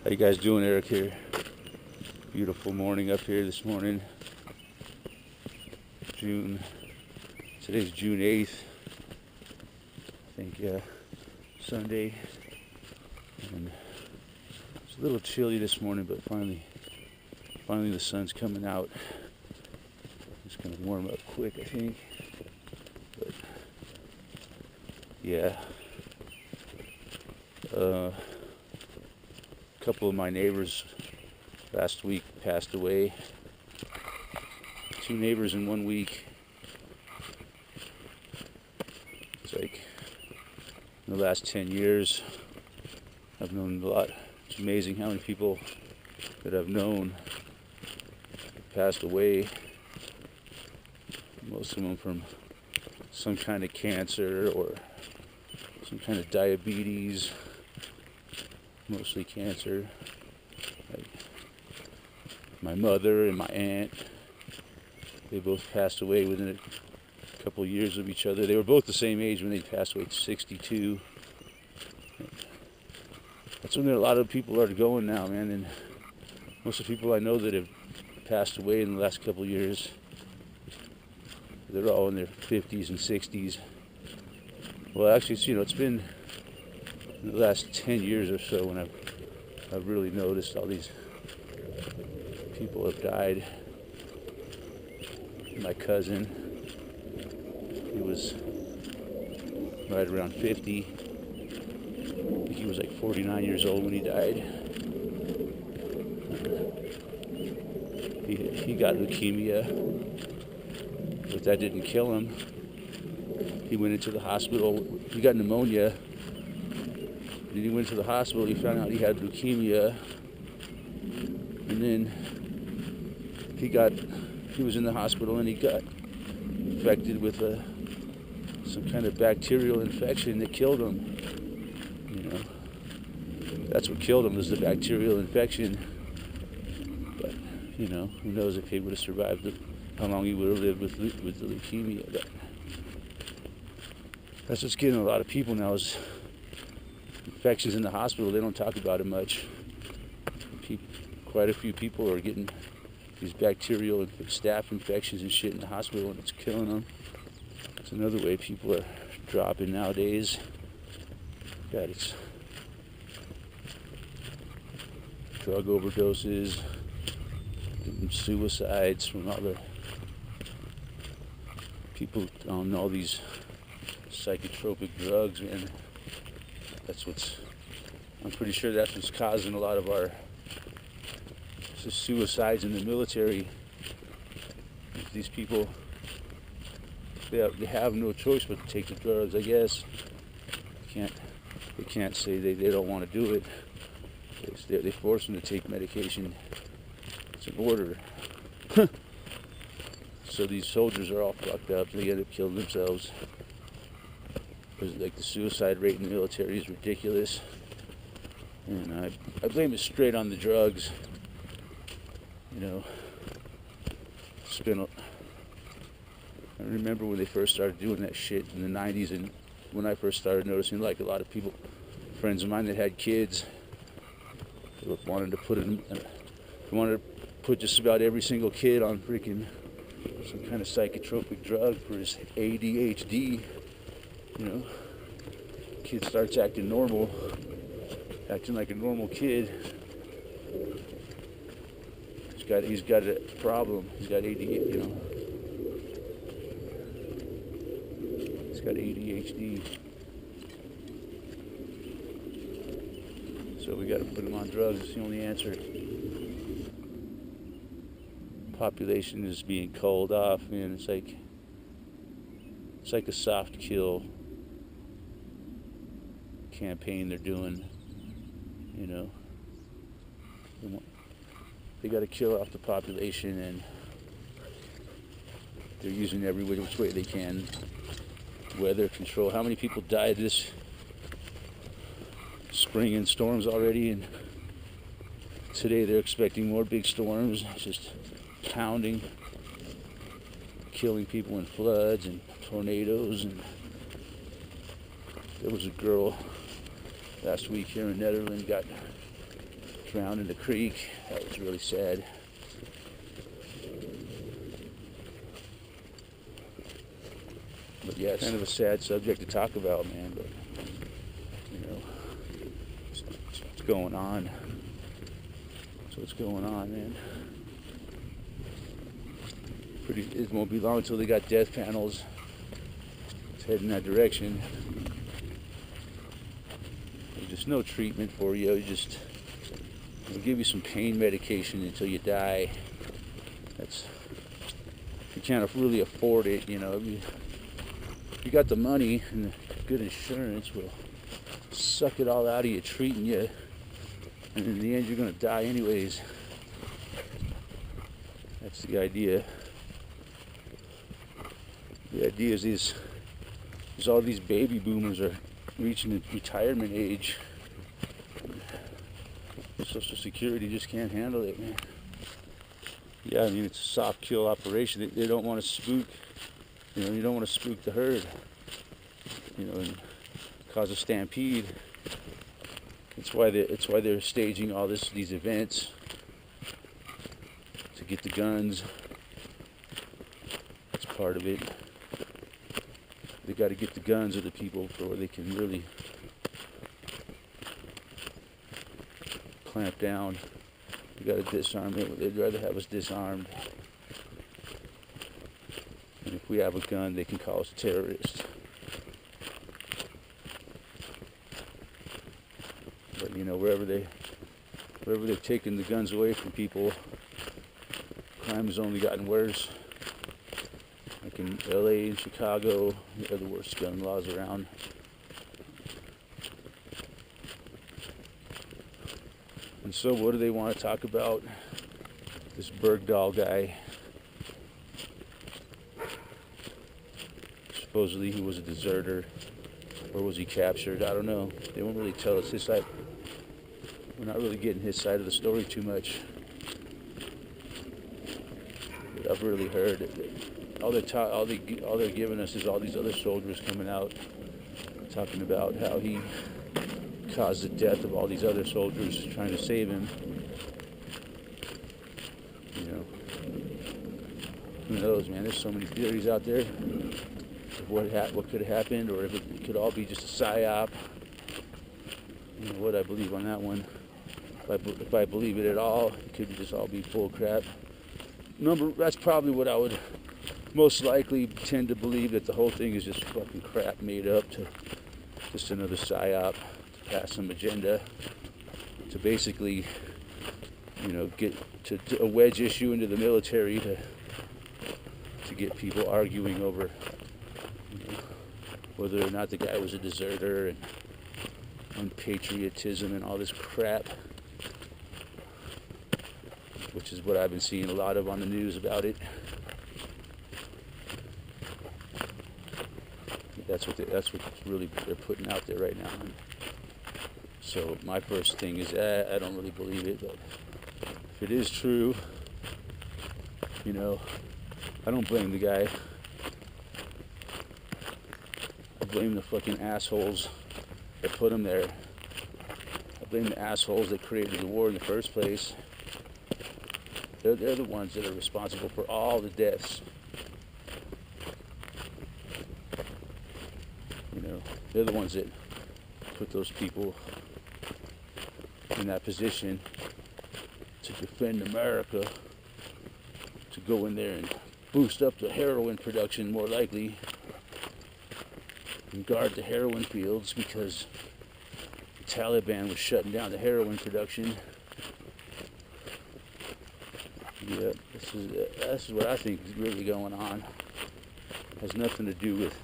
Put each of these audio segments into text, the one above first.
How you guys doing? Eric here. Beautiful morning up here this morning. Today's June 8th. I think Sunday. And it's a little chilly this morning, but finally the sun's coming out. It's gonna warm up quick, I think. But yeah. A couple of my neighbors last week passed away. 2 neighbors in 1 week. It's like in the last 10 years, I've known a lot. It's amazing how many people that I've known passed away. Most of them from some kind of cancer or some kind of diabetes. Mostly cancer. Like my mother and my aunt, they both passed away within a couple of years of each other. They were both the same age when they passed away, 62. That's when a lot of people are going now, man. And most of the people I know that have passed away in the last couple of years, they're all in their 50s and 60s. Well, actually, it's been in the last 10 years or so when I've really noticed all these people have died. My cousin, he was right around 50. I think he was like 49 years old when he died. He got leukemia, but that didn't kill him. He went into the hospital. He got pneumonia. Then he went to the hospital. He found out he had leukemia, and then he was in the hospital and he got infected with some kind of bacterial infection that killed him. That's what killed him, was the bacterial infection. But who knows if he would have survived how long he would have lived with the leukemia. But that's what's getting a lot of people now, is infections in the hospital. They don't talk about it much. Quite a few people are getting these bacterial and staph infections and shit in the hospital, and it's killing them. It's another way people are dropping nowadays. God, it's drug overdoses, suicides from all the people on all these psychotropic drugs, man. I'm pretty sure that's what's causing a lot of our suicides in the military. These people, they have no choice but to take the drugs, I guess. They can't say they don't want to do it. They force them to take medication. It's an order. So these soldiers are all fucked up. They end up killing themselves. Because like the suicide rate in the military is ridiculous. And I blame it straight on the drugs. I remember when they first started doing that shit in the 90s, and when I first started noticing, like, a lot of people, friends of mine that had kids, they wanted to put just about every single kid on freaking some kind of psychotropic drug for his ADHD. Kid starts acting normal, acting like a normal kid. He's got a problem. He's got ADHD, He's got ADHD. So we got to put him on drugs. It's the only answer. Population is being called off, man. It's like a soft kill campaign they're doing. They got to kill off the population, and they're using every which way they can. Weather control. How many people died this spring in storms already? And today they're expecting more big storms, just pounding, killing people in floods and tornadoes. And there was a girl last week here in Netherlands got drowned in the creek. That was really sad. But yeah, it's kind of a sad subject to talk about, man. But you know, it's going on. So what's going on, man? It won't be long until they got death panels. It's heading that direction. There's just no treatment for you. They'll give you some pain medication until you die. If you can't really afford it, you know. If you got the money and the good insurance, will suck it all out of you, treating you, and in the end you're gonna die anyways. That's the idea. The idea is all these baby boomers are reaching retirement age. Social Security just can't handle it, man. Yeah, I mean, it's a soft kill operation. They don't want to spook, you know, you don't want to spook the herd, you know, and cause a stampede. It's why they're staging all these events to get the guns. That's part of it. They got to get the guns of the people before they can really clamp down. We got to disarm it. They'd rather have us disarmed. And if we have a gun, they can call us terrorists. But you know, wherever they've taken the guns away from people, crime has only gotten worse. Like in LA and Chicago, they're the worst gun laws around. And so what do they want to talk about? This Bergdahl guy. Supposedly he was a deserter. Or was he captured? I don't know. They won't really tell us his side. We're not really getting his side of the story too much. But I've really heard that all they're giving us is all these other soldiers coming out talking about how he caused the death of all these other soldiers trying to save him. You know, who knows, man? There's so many theories out there of what could have happened, or if it could all be just a psyop. You know what I believe on that one. If I believe it at all, it could just all be full crap. That's probably what I would most likely tend to believe, that the whole thing is just fucking crap made up to just another psyop to pass some agenda, to basically, you know, get to a wedge issue into the military to get people arguing over, you know, whether or not the guy was a deserter and patriotism and all this crap, which is what I've been seeing a lot of on the news about it. That's what really they're putting out there right now. And so my first thing is, I don't really believe it, but if it is true, you know, I don't blame the guy. I blame the fucking assholes that put him there. I blame the assholes that created the war in the first place. They're the ones that are responsible for all the deaths. You know, they're the ones that put those people in that position to defend America, to go in there and boost up the heroin production, more likely, and guard the heroin fields, because the Taliban was shutting down the heroin production. Yeah, this is what I think is really going on. It has nothing to do with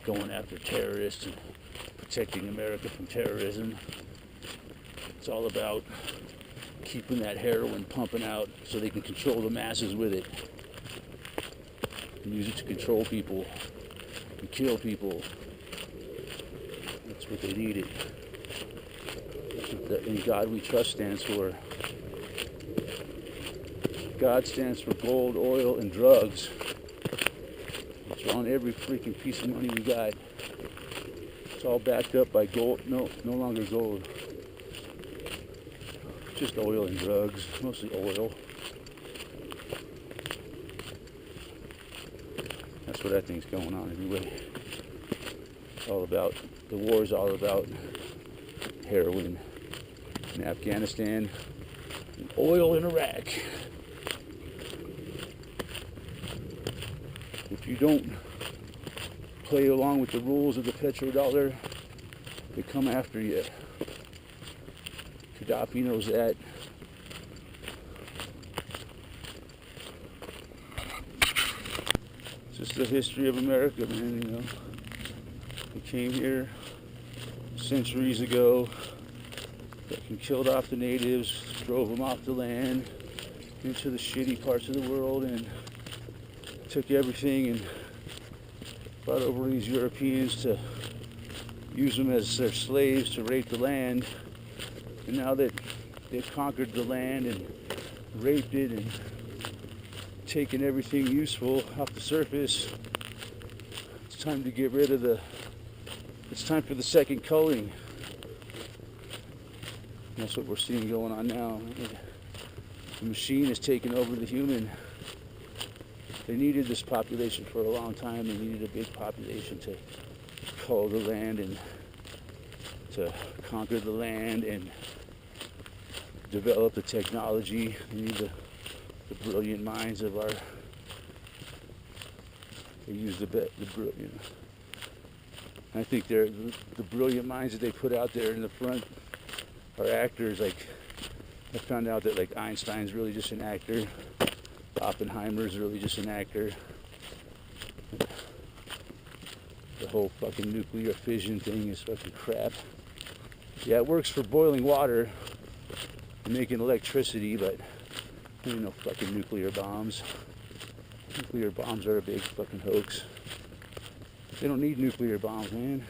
going after terrorists and protecting America from terrorism. It's all about keeping that heroin pumping out so they can control the masses with it and use it to control people and kill people. That's what they needed. That's what the "In God We Trust" stands for. God stands for gold, oil, and drugs. It's on every freaking piece of money we got. It's all backed up by gold. No longer gold. just oil and drugs, mostly oil. That's what I think's going on anyway. It's all about, the war's all about heroin in Afghanistan and oil in Iraq. If you don't play along with the rules of the petrodollar, they come after you. Gaddafi knows that. It's just the history of America, man, you know. We came here centuries ago, fucking killed off the natives, drove them off the land into the shitty parts of the world, and took everything and brought over these Europeans to use them as their slaves to rape the land. And now that they've conquered the land and raped it and taken everything useful off the surface, it's time to get rid of it's time for the second culling. And that's what we're seeing going on now. The machine is taking over the human. They needed this population for a long time. They needed a big population to cull the land and to conquer the land and develop the technology. They need the brilliant minds of our. They use the brilliant. I think they're the brilliant minds that they put out there in the front are actors. Like, I found out that like Einstein's really just an actor. Oppenheimer's really just an actor. The whole fucking nuclear fission thing is fucking crap. Yeah, it works for boiling water and making electricity, but there ain't no fucking nuclear bombs. Nuclear bombs are a big fucking hoax. They don't need nuclear bombs, man.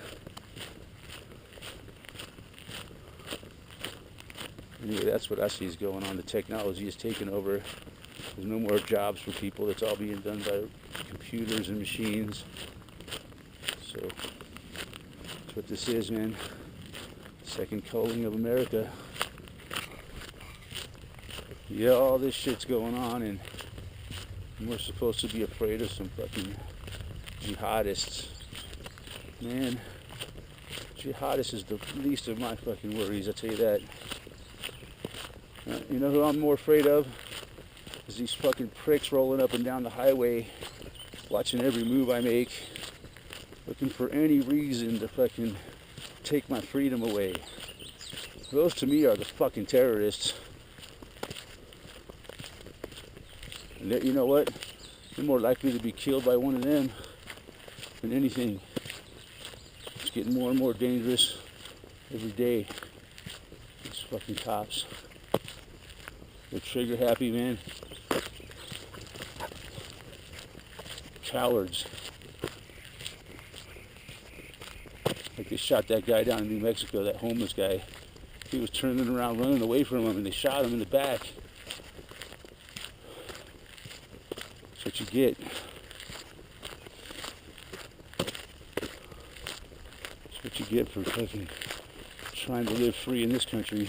Anyway, that's what I see is going on. The technology is taking over. There's no more jobs for people. It's all being done by computers and machines. So that's what this is, man. Second culling of America. Yeah, all this shit's going on, and we're supposed to be afraid of some fucking jihadists. Man, jihadists is the least of my fucking worries, I'll tell you that. You know who I'm more afraid of? Is these fucking pricks rolling up and down the highway, watching every move I make, looking for any reason to fucking take my freedom away. Those to me are the fucking terrorists. And you know what? You're more likely to be killed by one of them than anything. It's getting more and more dangerous every day. These fucking cops. They're trigger happy, man. Cowards. Like they shot that guy down in New Mexico, that homeless guy. He was turning around, running away from them, and they shot him in the back. That's what you get. That's what you get for fucking trying to live free in this country.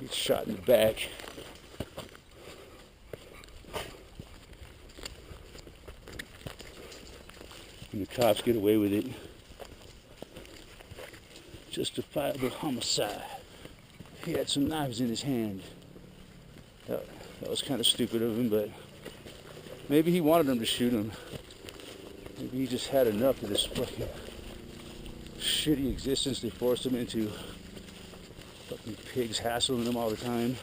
He's shot in the back. And the cops get away with it. Justifiable homicide. He had some knives in his hand. That was kind of stupid of him, but maybe he wanted them to shoot him. Maybe he just had enough of this fucking shitty existence they forced him into. Fucking pigs hassling him all the time.